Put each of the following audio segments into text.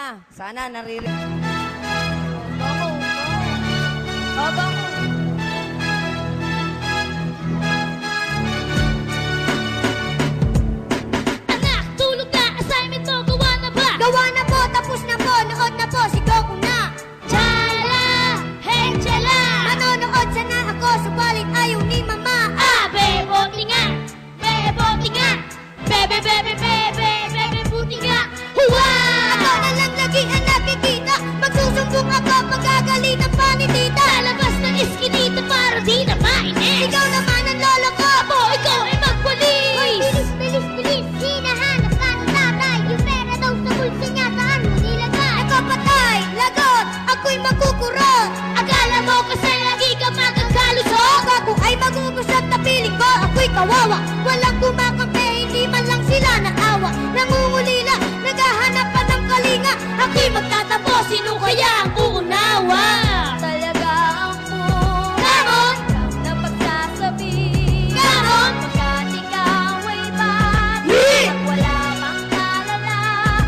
na. Sana naririnig. Anak, tulog na. Assignment mo, gawa na ba? Gawa na po, tapos na po, nood na po, sigaw ko na. Chala, hey chala. Manonood sana ako, subalit ayaw ni mama. Bebote nga, bebote nga. Bebe, bebe, bebe, bebe, buti nga. Huwa! Ako na lang lagi ang nakikita. Magsusumbong ako, magagalitan pa ni tita. Lalabas ng iskinita para di na mainis. Ikaw naman ang lolo ko. Apo, ikaw ay magwalis. Bilis, bilis, bilis, hinahanap ka ng tatay. Yung pera daw sa bulsa niya, saan mo nilagay? Ako patay, lagot, ako'y magkukurot. Akala mo kasi lagi ka magkakalusot. Ako ay magugusot na piling ko, ako'y kawawa. Walang kumakampi, hindi man lang sila naawa. Nangungulila, naghahanap pa ng kalinga. Ako'y magtatapos, sino kaya ang uunawa? Talaga ang buhay Gamon! na pagsasabi. Gamon! Pagkat ikaw ay bata, pag wala pang kalalaman.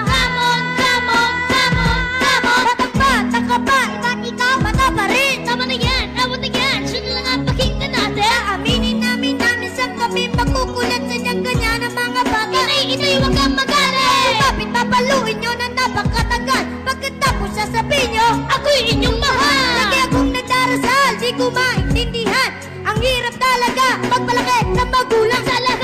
Gamon, gamon, gamon, gamon. Batang bata ka pa, ba't ikaw bata pa rin? Tama na yan, awat na yan. Siya na lang ang pakinggan natin. Aminin namin minsan kami magkukulat sa ganyan ng mga bata. Inay, huwag kang magalit. Kapit papaluin nyo na napakatagal. Pagkatapos sasabihin nyo, Ako'y inyong mahal. lagi akong nagdarasal, di ko maintindihan. Ang hirap talaga magpalaki ng magulang. Sa lahat